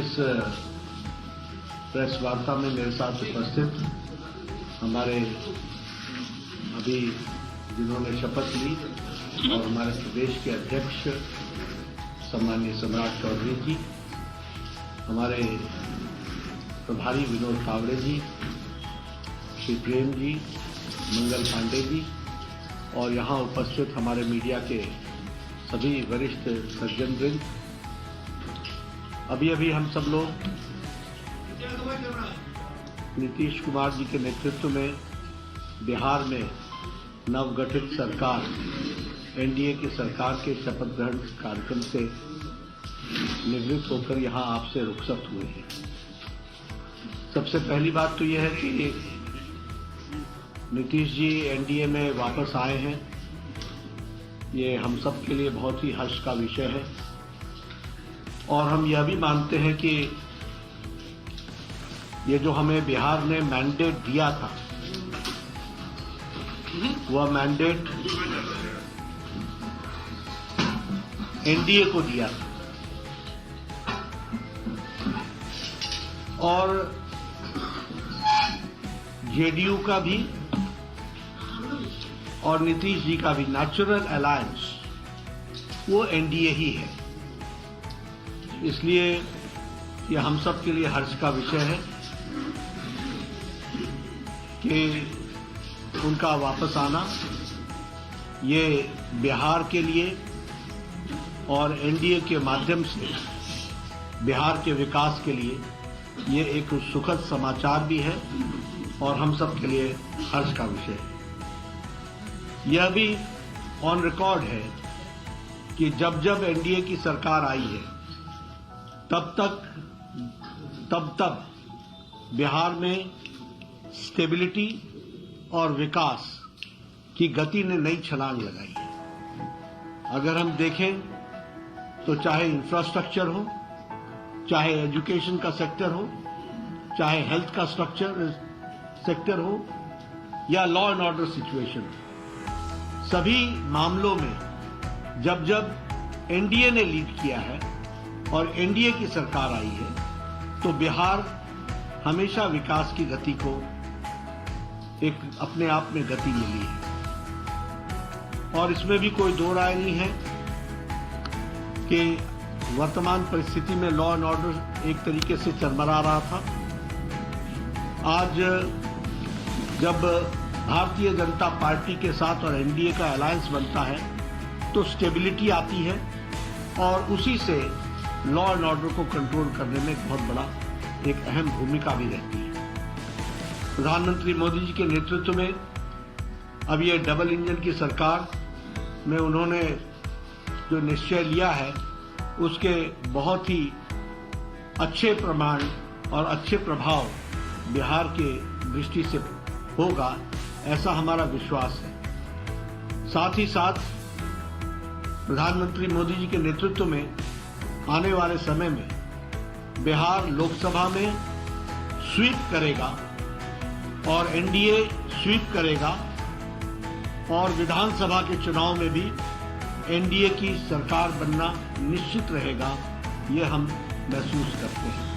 इस प्रेस वार्ता में मेरे साथ उपस्थित हमारे अभी जिन्होंने शपथ ली और हमारे प्रदेश के अध्यक्ष सम्माननीय सम्राट चौधरी जी, हमारे प्रभारी विनोद तावड़े जी, श्री प्रेम जी, मंगल पांडे जी और यहाँ उपस्थित हमारे मीडिया के सभी वरिष्ठ सज्जनवृंद। अभी अभी हम सब लोग नीतीश कुमार जी के नेतृत्व में बिहार में नवगठित सरकार एनडीए की सरकार के शपथ ग्रहण कार्यक्रम से निवृत्त होकर यहाँ आपसे रुखसत हुए हैं। सबसे पहली बात तो यह है कि नीतीश जी एनडीए में वापस आए हैं। ये हम सब के लिए बहुत ही हर्ष का विषय है और हम यह भी मानते हैं कि ये जो हमें बिहार ने मैंडेट दिया था, वह मैंडेट एनडीए को दिया था और जेडीयू का भी और नीतीश जी का भी नेचुरल अलायंस वो एनडीए ही है। इसलिए ये हम सब के लिए हर्ष का विषय है कि उनका वापस आना ये बिहार के लिए और एनडीए के माध्यम से बिहार के विकास के लिए ये एक सुखद समाचार भी है और हम सब के लिए हर्ष का विषय है। यह भी ऑन रिकॉर्ड है कि जब जब एनडीए की सरकार आई है तब बिहार में स्टेबिलिटी और विकास की गति ने नई छलांग लगाई है। अगर हम देखें तो चाहे इंफ्रास्ट्रक्चर हो, चाहे एजुकेशन का सेक्टर हो, चाहे हेल्थ का सेक्टर हो या लॉ एंड ऑर्डर सिचुएशन हो, सभी मामलों में जब जब एनडीए ने लीड किया है और एनडीए की सरकार आई है तो बिहार हमेशा विकास की गति को एक अपने आप में गति मिली है और इसमें भी कोई दो राय नहीं है कि वर्तमान परिस्थिति में लॉ एंड ऑर्डर एक तरीके से चरमरा रहा था। आज जब भारतीय जनता पार्टी के साथ और एनडीए का अलायंस बनता है तो स्टेबिलिटी आती है और उसी से लॉ एंड ऑर्डर को कंट्रोल करने में एक बहुत बड़ा एक अहम भूमिका भी रहती है। प्रधानमंत्री मोदी जी के नेतृत्व में अब ये डबल इंजन की सरकार में उन्होंने जो निश्चय लिया है उसके बहुत ही अच्छे प्रमाण और अच्छे प्रभाव बिहार के दृष्टि से होगा, ऐसा हमारा विश्वास है। साथ ही साथ प्रधानमंत्री मोदी जी के नेतृत्व में आने वाले समय में बिहार लोकसभा में स्वीप करेगा और एनडीए स्वीप करेगा और विधानसभा के चुनाव में भी एनडीए की सरकार बनना निश्चित रहेगा, ये हम महसूस करते हैं।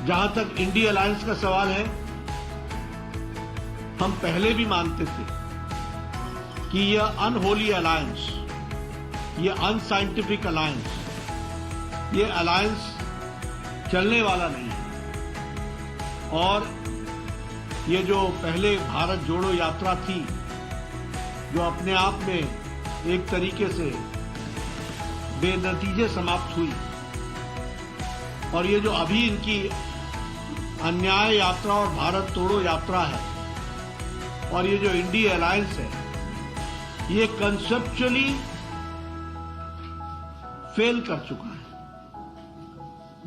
जहां तक इंडिया अलायंस का सवाल है, हम पहले भी मानते थे कि यह अनहोली अलायंस, यह अनसाइंटिफिक अलायंस, ये अलायंस चलने वाला नहीं है और ये जो पहले भारत जोड़ो यात्रा थी जो अपने आप में एक तरीके से बेनतीजे समाप्त हुई और ये जो अभी इनकी अन्याय यात्रा और भारत तोड़ो यात्रा है और ये जो इंडिया अलायंस है, ये कंसेप्चुअली फेल कर चुका है।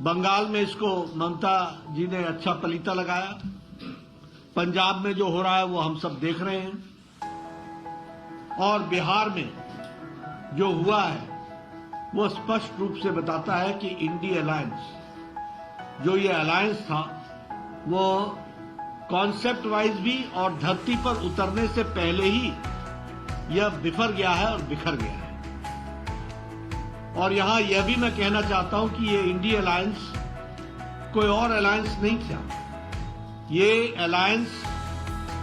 बंगाल में इसको ममता जी ने अच्छा पलीता लगाया, पंजाब में जो हो रहा है वो हम सब देख रहे हैं और बिहार में जो हुआ है वो स्पष्ट रूप से बताता है कि इंडिया अलायंस, जो ये अलायंस था, वो कॉन्सेप्ट वाइज भी और धरती पर उतरने से पहले ही यह बिफर गया है और बिखर गया है। और यहां यह भी मैं कहना चाहता हूं कि ये इंडिया अलायंस कोई और अलायंस नहीं था। ये अलायंस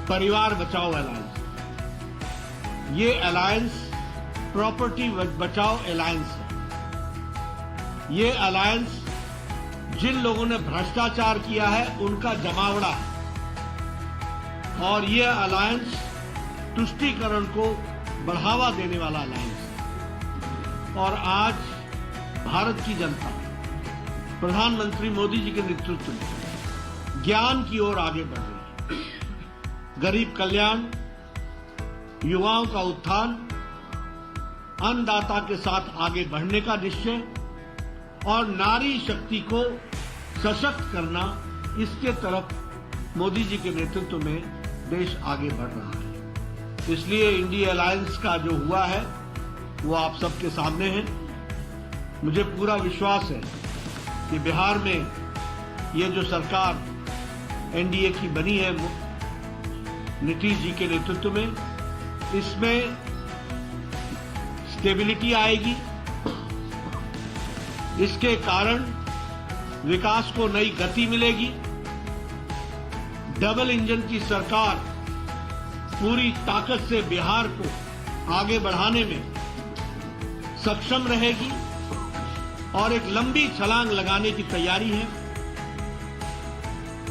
परिवार बचाओ अलायंस, ये अलायंस प्रॉपर्टी बचाओ अलायंस है। ये अलायंस जिन लोगों ने भ्रष्टाचार किया है उनका जमावड़ा है, और ये अलायंस तुष्टीकरण को बढ़ावा देने वाला अलायंस है। और आज भारत की जनता प्रधानमंत्री मोदी जी के नेतृत्व में ज्ञान की ओर आगे बढ़ रही है। गरीब कल्याण, युवाओं का उत्थान, अन्नदाता के साथ आगे बढ़ने का निश्चय और नारी शक्ति को सशक्त करना, इसके तरफ मोदी जी के नेतृत्व में देश आगे बढ़ रहा है। इसलिए इंडिया अलायंस का जो हुआ है वो आप सबके सामने है। मुझे पूरा विश्वास है कि बिहार में ये जो सरकार एनडीए की बनी है नीतीश जी के नेतृत्व में, इसमें स्टेबिलिटी आएगी। इसके कारण विकास को नई गति मिलेगी। डबल इंजन की सरकार पूरी ताकत से बिहार को आगे बढ़ाने में सक्षम रहेगी और एक लंबी छलांग लगाने की तैयारी है।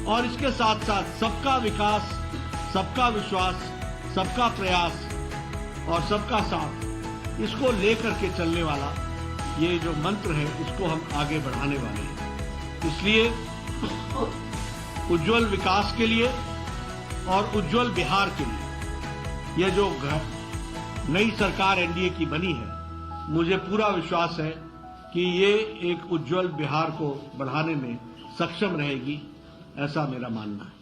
और इसके साथ साथ सबका विकास, सबका विश्वास, सबका प्रयास और सबका साथ, इसको लेकर के चलने वाला ये जो मंत्र है, इसको हम आगे बढ़ाने वाले हैं। इसलिए उज्जवल विकास के लिए और उज्जवल बिहार के लिए ये जो नई सरकार एनडीए की बनी है, मुझे पूरा विश्वास है कि ये एक उज्जवल बिहार को बढ़ाने में सक्षम रहेगी, ऐसा मेरा मानना है।